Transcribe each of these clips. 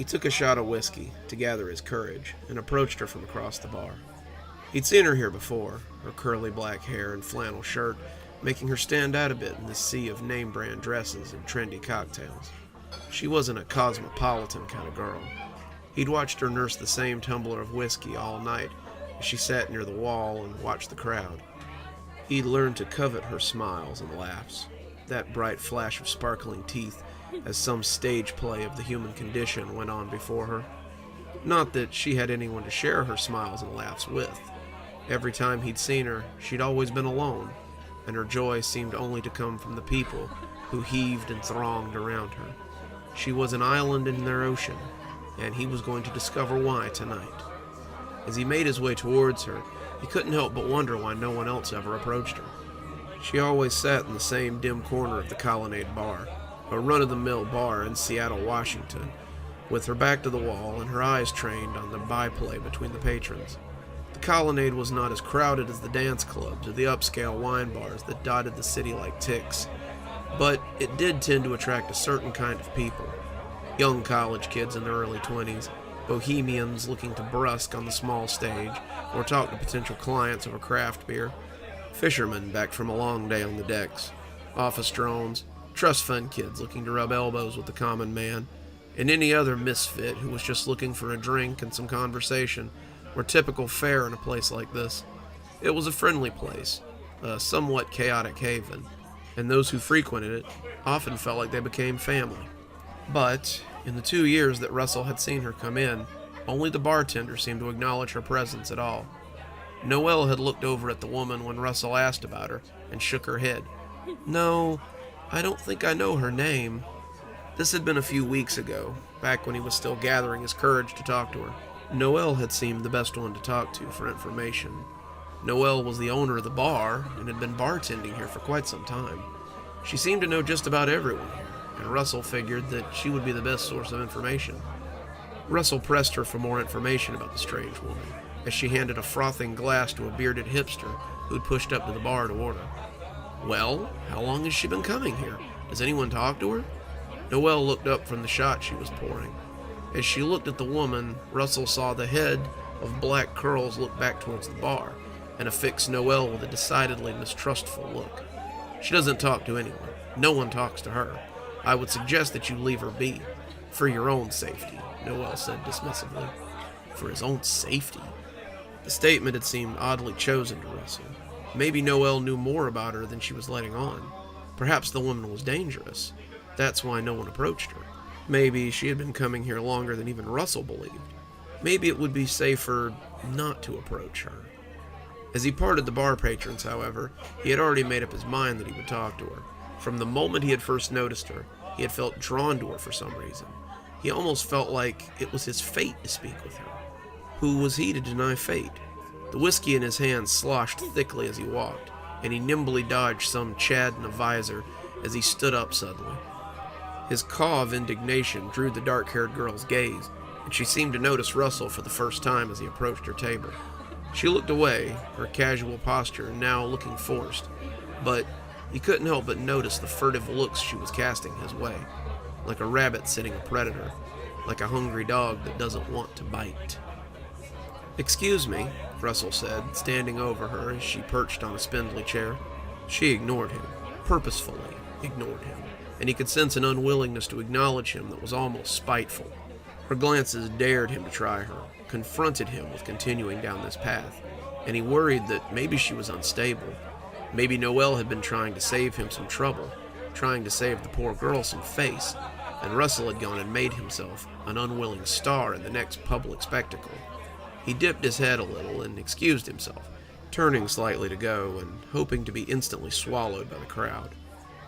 He took a shot of whiskey to gather his courage and approached her from across the bar. He'd seen her here before, her curly black hair and flannel shirt making her stand out a bit in this sea of name-brand dresses and trendy cocktails. She wasn't a cosmopolitan kind of girl. He'd watched her nurse the same tumbler of whiskey all night as she sat near the wall and watched the crowd. He'd learned to covet her smiles and laughs, that bright flash of sparkling teeth as some stage play of the human condition went on before her. Not that she had anyone to share her smiles and laughs with. Every time he'd seen her, she'd always been alone, and her joy seemed only to come from the people who heaved and thronged around her. She was an island in their ocean, and he was going to discover why tonight. As he made his way towards her, he couldn't help but wonder why no one else ever approached her. She always sat in the same dim corner of the Colonnade Bar, a run-of-the-mill bar in Seattle, Washington, with her back to the wall and her eyes trained on the byplay between the patrons. The Colonnade was not as crowded as the dance clubs or the upscale wine bars that dotted the city like ticks, but it did tend to attract a certain kind of people. Young college kids in their early 20s, bohemians looking to brusque on the small stage or talk to potential clients over craft beer, fishermen back from a long day on the decks, office drones, trust fund kids looking to rub elbows with the common man, and any other misfit who was just looking for a drink and some conversation were typical fare in a place like this. It was a friendly place, a somewhat chaotic haven, and those who frequented it often felt like they became family. But in the 2 years that Russell had seen her come in, only the bartender seemed to acknowledge her presence at all. Noelle had looked over at the woman when Russell asked about her and shook her head. "No, I don't think I know her name." This had been a few weeks ago, back when he was still gathering his courage to talk to her. Noelle had seemed the best one to talk to for information. Noelle was the owner of the bar and had been bartending here for quite some time. She seemed to know just about everyone here, and Russell figured that she would be the best source of information. Russell pressed her for more information about the strange woman, as she handed a frothing glass to a bearded hipster who'd pushed up to the bar to order. "Well, how long has she been coming here? Does anyone talk to her?" Noelle looked up from the shot she was pouring. As she looked at the woman, Russell saw the head of black curls look back towards the bar, and affix Noelle with a decidedly mistrustful look. "She doesn't talk to anyone. No one talks to her. I would suggest that you leave her be. For your own safety," Noelle said dismissively. For his own safety? The statement had seemed oddly chosen to Russell. Maybe Noelle knew more about her than she was letting on. Perhaps the woman was dangerous. That's why no one approached her. Maybe she had been coming here longer than even Russell believed. Maybe it would be safer not to approach her. As he parted the bar patrons, however, he had already made up his mind that he would talk to her. From the moment he had first noticed her, he had felt drawn to her for some reason. He almost felt like it was his fate to speak with her. Who was he to deny fate? The whiskey in his hand sloshed thickly as he walked, and he nimbly dodged some Chad in a visor as he stood up suddenly. His caw of indignation drew the dark-haired girl's gaze, and she seemed to notice Russell for the first time as he approached her table. She looked away, her casual posture now looking forced, but he couldn't help but notice the furtive looks she was casting his way, like a rabbit sitting a predator, like a hungry dog that doesn't want to bite. "Excuse me," Russell said, standing over her as she perched on a spindly chair. She ignored him, purposefully ignored him, and he could sense an unwillingness to acknowledge him that was almost spiteful. Her glances dared him to try her, confronted him with continuing down this path, and he worried that maybe she was unstable. Maybe Noelle had been trying to save him some trouble, trying to save the poor girl some face, and Russell had gone and made himself an unwilling star in the next public spectacle. He dipped his head a little and excused himself, turning slightly to go and hoping to be instantly swallowed by the crowd.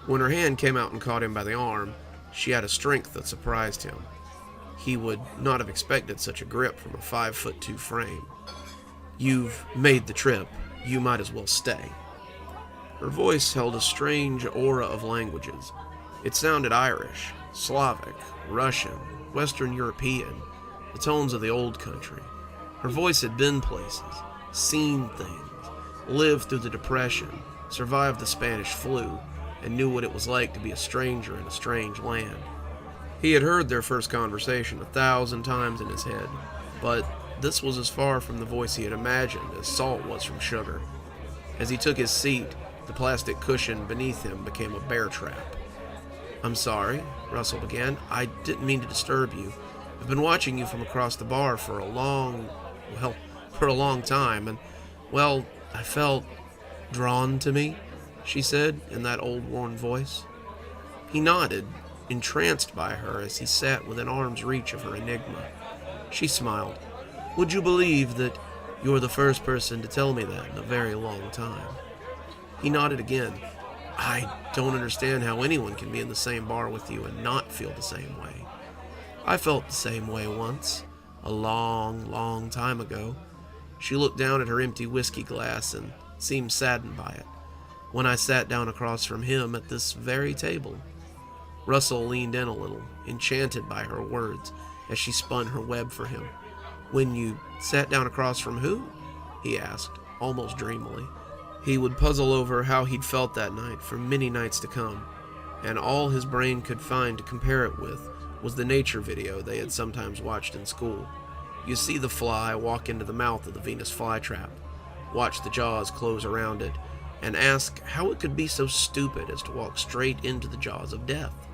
When her hand came out and caught him by the arm, she had a strength that surprised him. He would not have expected such a grip from a 5'2" frame. "You've made the trip. You might as well stay." Her voice held a strange aura of languages. It sounded Irish, Slavic, Russian, Western European, the tones of the old country. Her voice had been places, seen things, lived through the Depression, survived the Spanish flu, and knew what it was like to be a stranger in a strange land. He had heard their first conversation 1,000 times in his head, but this was as far from the voice he had imagined as salt was from sugar. As he took his seat, the plastic cushion beneath him became a bear trap. "I'm sorry," Russell began. "I didn't mean to disturb you. I've been watching you from across the bar for a long time, and, well, I felt drawn to me," she said in that old worn voice. He nodded, entranced by her as he sat within arm's reach of her enigma. She smiled. "Would you believe that you're the first person to tell me that in a very long time?" He nodded again. "I don't understand how anyone can be in the same bar with you and not feel the same way. I felt the same way once, a long, long time ago." She looked down at her empty whiskey glass and seemed saddened by it. "When I sat down across from him at this very table." Russell leaned in a little, enchanted by her words as she spun her web for him. "When you sat down across from who?" he asked, almost dreamily. He would puzzle over how he'd felt that night for many nights to come, and all his brain could find to compare it with was the nature video they had sometimes watched in school. You see the fly walk into the mouth of the Venus flytrap, watch the jaws close around it, and ask how it could be so stupid as to walk straight into the jaws of death.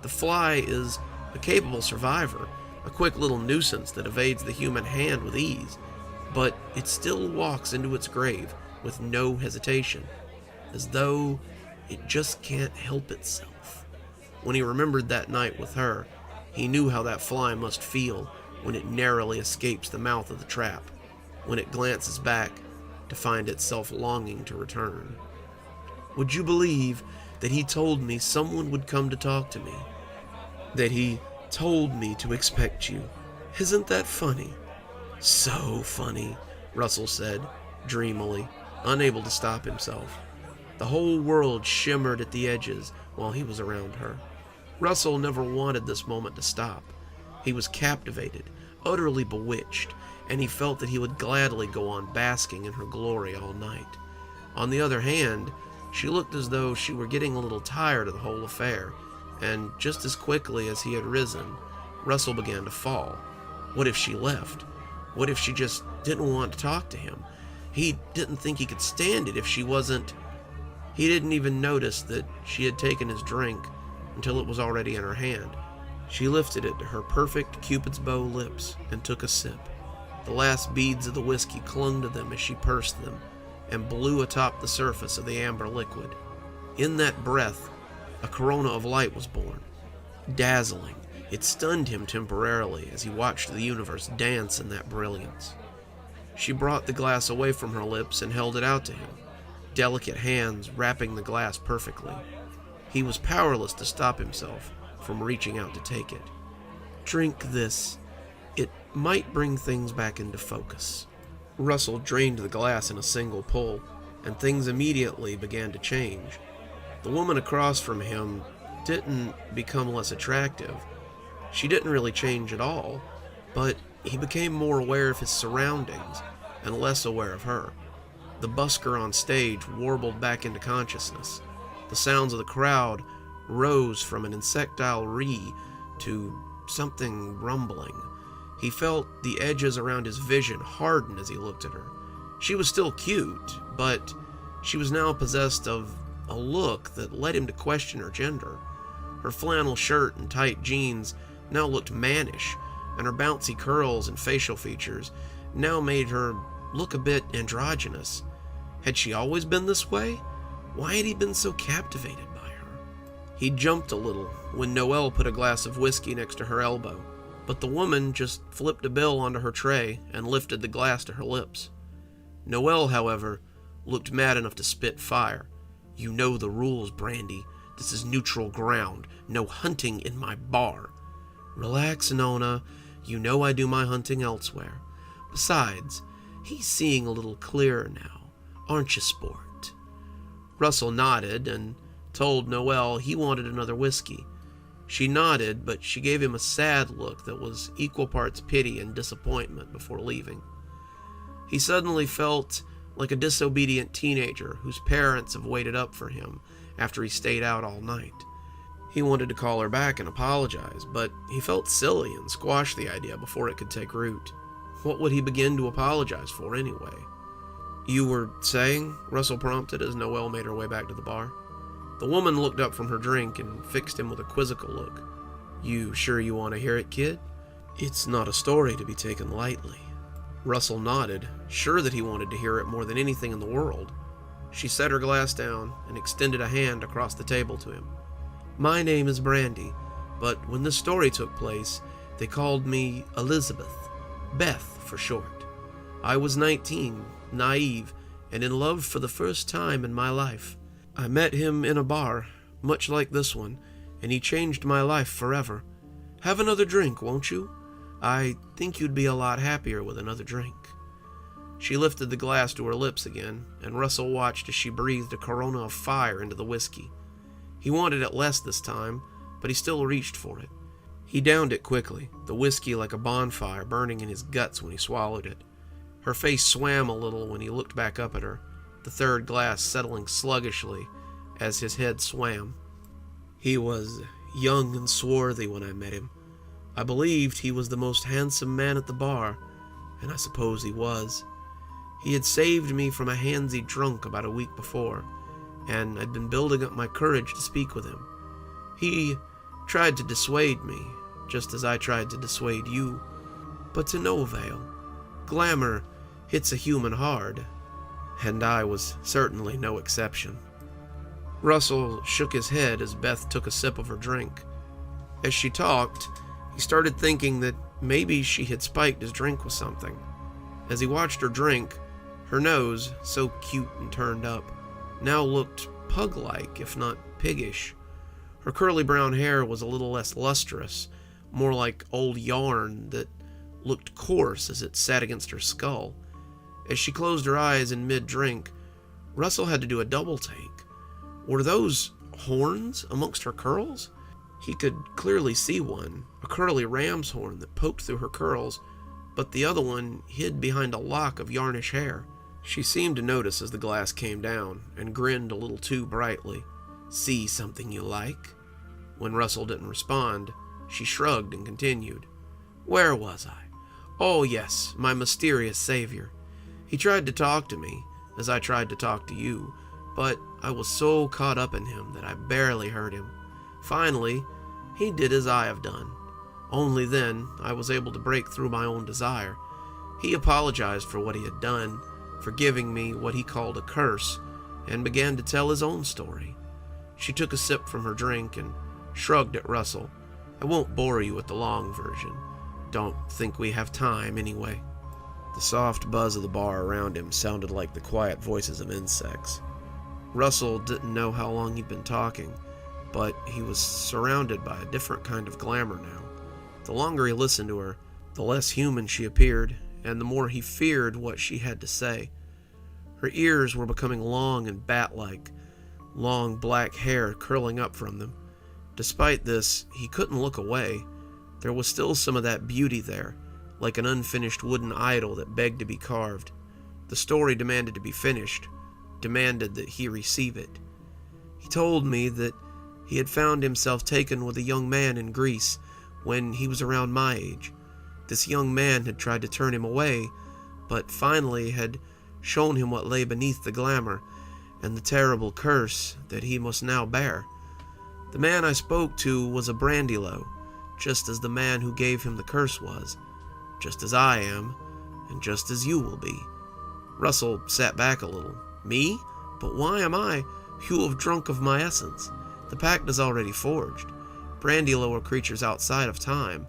The fly is a capable survivor, a quick little nuisance that evades the human hand with ease, but it still walks into its grave with no hesitation, as though it just can't help itself. When he remembered that night with her, he knew how that fly must feel when it narrowly escapes the mouth of the trap, when it glances back to find itself longing to return. "Would you believe that he told me someone would come to talk to me? That he told me to expect you? Isn't that funny?" "So funny," Russell said, dreamily, unable to stop himself. The whole world shimmered at the edges while he was around her. Russell never wanted this moment to stop. He was captivated, utterly bewitched, and he felt that he would gladly go on basking in her glory all night. On the other hand, she looked as though she were getting a little tired of the whole affair, and just as quickly as he had risen, Russell began to fall. What if she left? What if she just didn't want to talk to him? He didn't think he could stand it if she wasn't... He didn't even notice that she had taken his drink until it was already in her hand. She lifted it to her perfect Cupid's bow lips and took a sip. The last beads of the whiskey clung to them as she pursed them and blew atop the surface of the amber liquid. In that breath, a corona of light was born. Dazzling, it stunned him temporarily as he watched the universe dance in that brilliance. She brought the glass away from her lips and held it out to him, delicate hands wrapping the glass perfectly. He was powerless to stop himself from reaching out to take it. "Drink this. It might bring things back into focus." Russell drained the glass in a single pull, and things immediately began to change. The woman across from him didn't become less attractive. She didn't really change at all, but he became more aware of his surroundings and less aware of her. The busker on stage warbled back into consciousness. The sounds of the crowd rose from an insectile ree to something rumbling. He felt the edges around his vision harden as he looked at her. She was still cute, but she was now possessed of a look that led him to question her gender. Her flannel shirt and tight jeans now looked mannish, and her bouncy curls and facial features now made her look a bit androgynous. Had she always been this way? Why had he been so captivated by her? He jumped a little when Noelle put a glass of whiskey next to her elbow, but the woman just flipped a bill onto her tray and lifted the glass to her lips. Noelle, however, looked mad enough to spit fire. "You know the rules, Brandy. This is neutral ground. No hunting in my bar." "Relax, Nona. You know I do my hunting elsewhere. Besides, he's seeing a little clearer now. Aren't you, sport?" Russell nodded and told Noelle he wanted another whiskey. She nodded, but she gave him a sad look that was equal parts pity and disappointment before leaving. He suddenly felt like a disobedient teenager whose parents have waited up for him after he stayed out all night. He wanted to call her back and apologize, but he felt silly and squashed the idea before it could take root. What would he begin to apologize for anyway? "You were saying?" Russell prompted as Noelle made her way back to the bar. The woman looked up from her drink and fixed him with a quizzical look. "You sure you want to hear it, kid? It's not a story to be taken lightly." Russell nodded, sure that he wanted to hear it more than anything in the world. She set her glass down and extended a hand across the table to him. "My name is Brandy, but when this story took place, they called me Elizabeth, Beth for short. I was 19, naive, and in love for the first time in my life. I met him in a bar, much like this one, and he changed my life forever. Have another drink, won't you? I think you'd be a lot happier with another drink." She lifted the glass to her lips again, and Russell watched as she breathed a corona of fire into the whiskey. He wanted it less this time, but he still reached for it. He downed it quickly, the whiskey like a bonfire burning in his guts when he swallowed it. Her face swam a little when he looked back up at her, the third glass settling sluggishly as his head swam. "He was young and swarthy when I met him. I believed he was the most handsome man at the bar, and I suppose he was. He had saved me from a handsy drunk about a week before, and I'd been building up my courage to speak with him. He tried to dissuade me, just as I tried to dissuade you, but to no avail. Glamour hits a human hard, and I was certainly no exception." Russell shook his head as Beth took a sip of her drink. As she talked, he started thinking that maybe she had spiked his drink with something. As he watched her drink, her nose, so cute and turned up, now looked pug-like, if not piggish. Her curly brown hair was a little less lustrous, more like old yarn that looked coarse as it sat against her skull. As she closed her eyes in mid-drink, Russell had to do a double take. Were those horns amongst her curls? He could clearly see one, a curly ram's horn that poked through her curls, but the other one hid behind a lock of yarnish hair. She seemed to notice as the glass came down, and grinned a little too brightly. "See something you like?" When Russell didn't respond, she shrugged and continued. "Where was I? Oh yes, my mysterious savior. He tried to talk to me, as I tried to talk to you, but I was so caught up in him that I barely heard him. Finally, he did as I have done. Only then I was able to break through my own desire. He apologized for what he had done, for giving me what he called a curse, and began to tell his own story." She took a sip from her drink and shrugged at Russell. "I won't bore you with the long version. Don't think we have time anyway." The soft buzz of the bar around him sounded like the quiet voices of insects. Russell didn't know how long he'd been talking, but he was surrounded by a different kind of glamour now. The longer he listened to her, the less human she appeared, and the more he feared what she had to say. Her ears were becoming long and bat-like, long black hair curling up from them. Despite this, he couldn't look away. There was still some of that beauty there, like an unfinished wooden idol that begged to be carved. The story demanded to be finished, demanded that he receive it. He told me that he had found himself taken with a young man in Greece when he was around my age. This young man had tried to turn him away, but finally had shown him what lay beneath the glamour and the terrible curse that he must now bear. The man I spoke to was a Brandylou, just as the man who gave him the curse was, just as I am, and just as you will be." Russell sat back a little. "Me? But why am I, who have drunk of my essence? The pact is already forged. Brandylou are creatures outside of time,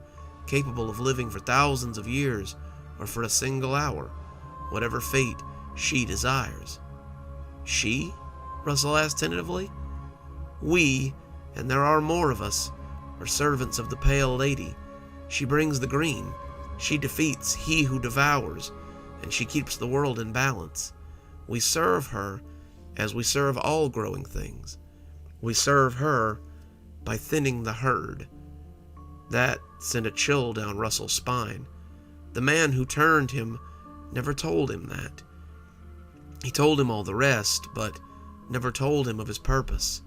capable of living for thousands of years, or for a single hour, whatever fate she desires." "She?" Russell asked tentatively. "We, and there are more of us, are servants of the Pale Lady. She brings the green. She defeats he who devours, and she keeps the world in balance. We serve her as we serve all growing things. We serve her by thinning the herd." That sent a chill down Russell's spine. The man who turned him never told him that. He told him all the rest, but never told him of his purpose.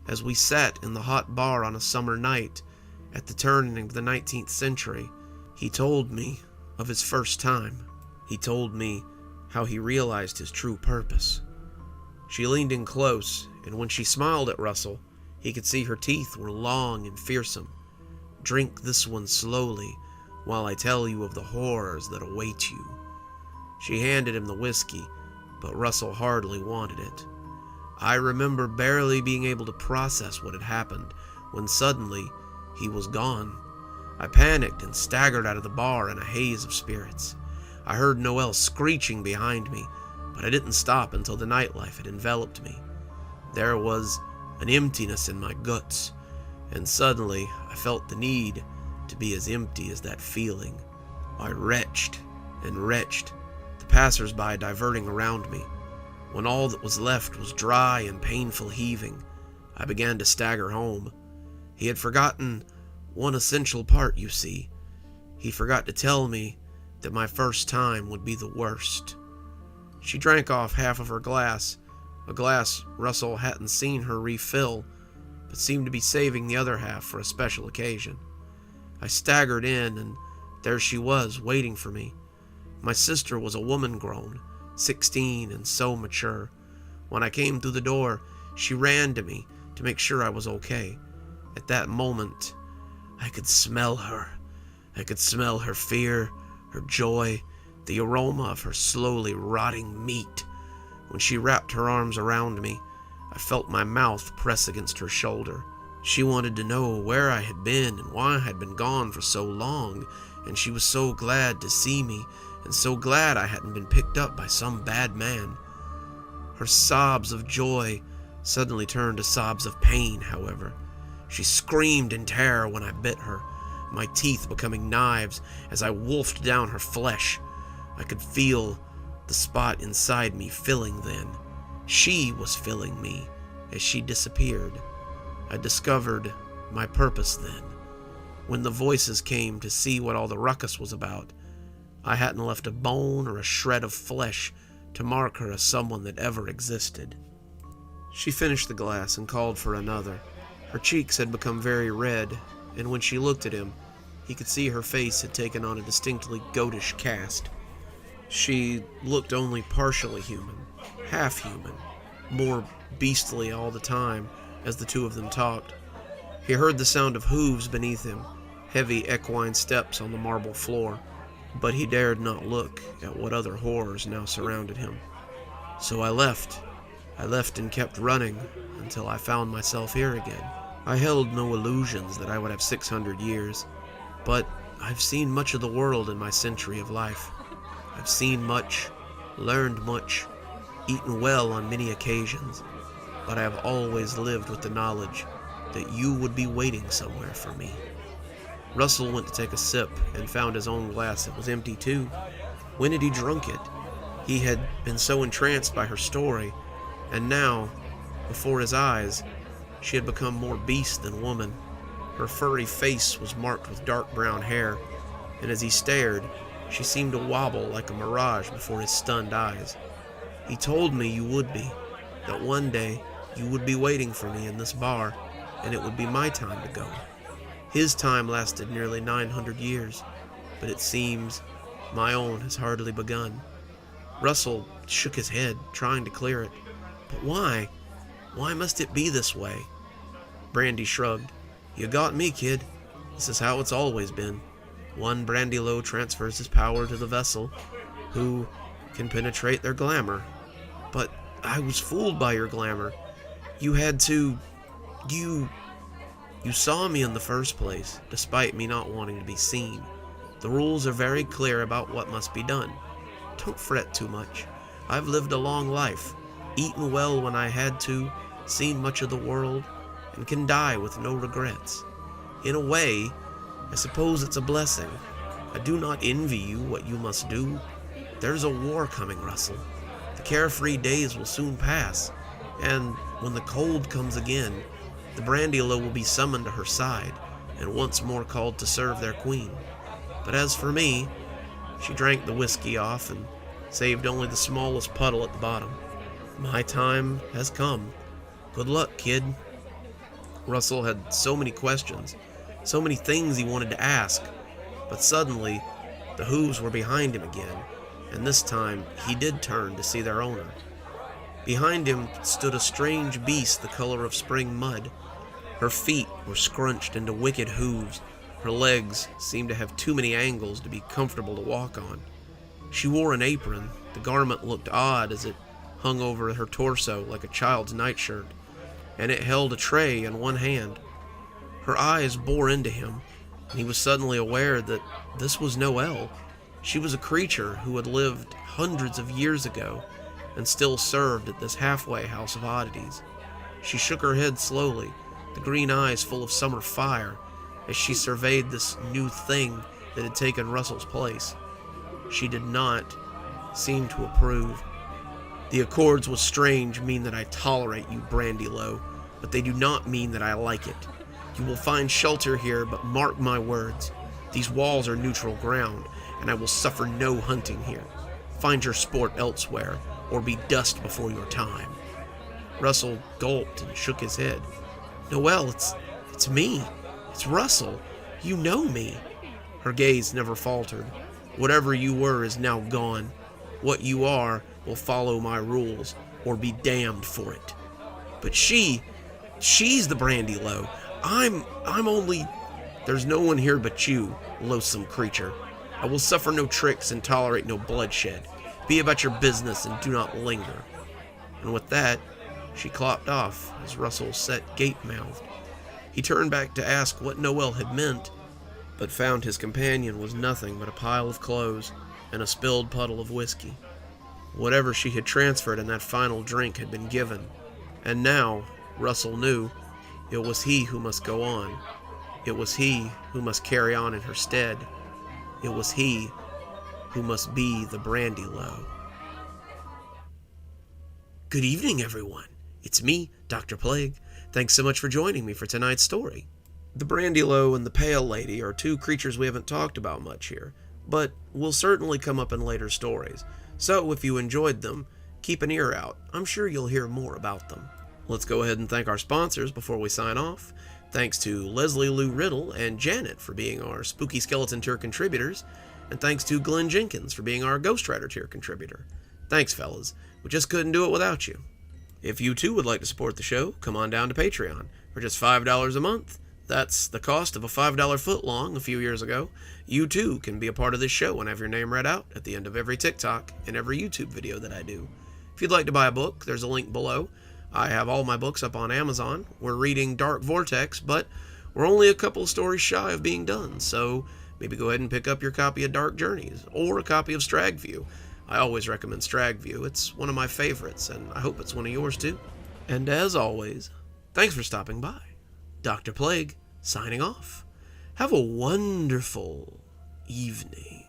as we sat in the hot bar on a summer night at the turn of the 19th century. He told me of his first time. He told me how he realized his true purpose. She leaned in close, and when she smiled at Russell, he could see her teeth were long and fearsome. "Drink this one slowly, while I tell you of the horrors that await you." She handed him the whiskey, but Russell hardly wanted it. I remember barely being able to process what had happened when suddenly he was gone. I panicked and staggered out of the bar in a haze of spirits. I heard Noelle screeching behind me, but I didn't stop until the nightlife had enveloped me. There was an emptiness in my guts, and suddenly I felt the need to be as empty as that feeling. I retched and retched, the passers-by diverting around me. When all that was left was dry and painful heaving, I began to stagger home. He had forgotten one essential part, you see. He forgot to tell me that my first time would be the worst. She drank off half of her glass, a glass Russell hadn't seen her refill, but seemed to be saving the other half for a special occasion. I staggered in, and there she was, waiting for me. My sister was a woman grown, 16 and so mature. When I came through the door, she ran to me to make sure I was okay. At that moment, I could smell her. I could smell her fear, her joy, the aroma of her slowly rotting meat. When she wrapped her arms around me, I felt my mouth press against her shoulder. She wanted to know where I had been and why I had been gone for so long, and she was so glad to see me, and so glad I hadn't been picked up by some bad man. Her sobs of joy suddenly turned to sobs of pain, however. She screamed in terror when I bit her, my teeth becoming knives as I wolfed down her flesh. I could feel the spot inside me filling then. She was filling me as she disappeared. I discovered my purpose then. When the voices came to see what all the ruckus was about, I hadn't left a bone or a shred of flesh to mark her as someone that ever existed. She finished the glass and called for another. Her cheeks had become very red, and when she looked at him, he could see her face had taken on a distinctly goatish cast. She looked only partially human, half human, more beastly all the time as the two of them talked. He heard the sound of hooves beneath him, heavy equine steps on the marble floor, but he dared not look at what other horrors now surrounded him. So I left. I left and kept running until I found myself here again. I held no illusions that I would have 600 years, but I've seen much of the world in my century of life. I've seen much, learned much, eaten well on many occasions, but I have always lived with the knowledge that you would be waiting somewhere for me. Russell went to take a sip and found his own glass that was empty too. When had he drunk it? He had been so entranced by her story, and now, before his eyes, she had become more beast than woman. Her furry face was marked with dark brown hair, and as he stared, she seemed to wobble like a mirage before his stunned eyes. He told me you would be, that one day you would be waiting for me in this bar, and it would be my time to go. His time lasted nearly 900 years, but it seems my own has hardly begun. Russell shook his head, trying to clear it. But why? Why must it be this way? Brandy shrugged. You got me, kid. This is how it's always been. One Brandylou transfers his power to the vessel, who can penetrate their glamour. But I was fooled by your glamour. You had to... You saw me in the first place, despite me not wanting to be seen. The rules are very clear about what must be done. Don't fret too much. I've lived a long life, eaten well when I had to, seen much of the world, and can die with no regrets. In a way, I suppose it's a blessing. I do not envy you what you must do. There's a war coming, Russell. The carefree days will soon pass, and when the cold comes again, the Brandylou will be summoned to her side, and once more called to serve their queen. But as for me, she drank the whiskey off and saved only the smallest puddle at the bottom. My time has come. Good luck, kid. Russell had so many questions, so many things he wanted to ask, but suddenly, the hooves were behind him again, and this time he did turn to see their owner. Behind him stood a strange beast the color of spring mud. Her feet were scrunched into wicked hooves. Her legs seemed to have too many angles to be comfortable to walk on. She wore an apron. The garment looked odd as it hung over her torso like a child's nightshirt, and it held a tray in one hand. Her eyes bore into him, and he was suddenly aware that this was Noelle. She was a creature who had lived hundreds of years ago and still served at this halfway house of oddities. She shook her head slowly, the green eyes full of summer fire, as she surveyed this new thing that had taken Russell's place. She did not seem to approve. "The accords with strange mean that I tolerate you, Brandylou, but they do not mean that I like it. You will find shelter here, but mark my words. These walls are neutral ground, and I will suffer no hunting here. Find your sport elsewhere, or be dust before your time." Russell gulped and shook his head. "Noelle, it's me. It's Russell. You know me." Her gaze never faltered. "Whatever you were is now gone. What you are will follow my rules, or be damned for it." "But she's the Brandylou. I'm only..." "There's no one here but you, loathsome creature. I will suffer no tricks and tolerate no bloodshed. Be about your business and do not linger." And with that, she clopped off as Russell sat gape-mouthed. He turned back to ask what Noelle had meant, but found his companion was nothing but a pile of clothes and a spilled puddle of whiskey. Whatever she had transferred in that final drink had been given, and now, Russell knew, it was he who must go on. It was he who must carry on in her stead. It was he who must be the Brandylou. Good evening, everyone. It's me, Dr. Plague. Thanks so much for joining me for tonight's story. The Brandylou and the Pale Lady are two creatures we haven't talked about much here, but will certainly come up in later stories. So if you enjoyed them, keep an ear out. I'm sure you'll hear more about them. Let's go ahead and thank our sponsors before we sign off. Thanks to Leslie Lou Riddle and Janet for being our Spooky Skeleton tier contributors, and thanks to Glenn Jenkins for being our Ghost Rider tier contributor. Thanks, fellas. We just couldn't do it without you. If you too would like to support the show, come on down to Patreon. For just $5 a month, that's the cost of a $5 footlong a few years ago, you too can be a part of this show and have your name read out at the end of every TikTok and every YouTube video that I do. If you'd like to buy a book, there's a link below. I have all my books up on Amazon. We're reading Dark Vortex, but we're only a couple of stories shy of being done, so maybe go ahead and pick up your copy of Dark Journeys, or a copy of Stragview. I always recommend Stragview. It's one of my favorites, and I hope it's one of yours too. And as always, thanks for stopping by. Dr. Plague, signing off. Have a wonderful evening.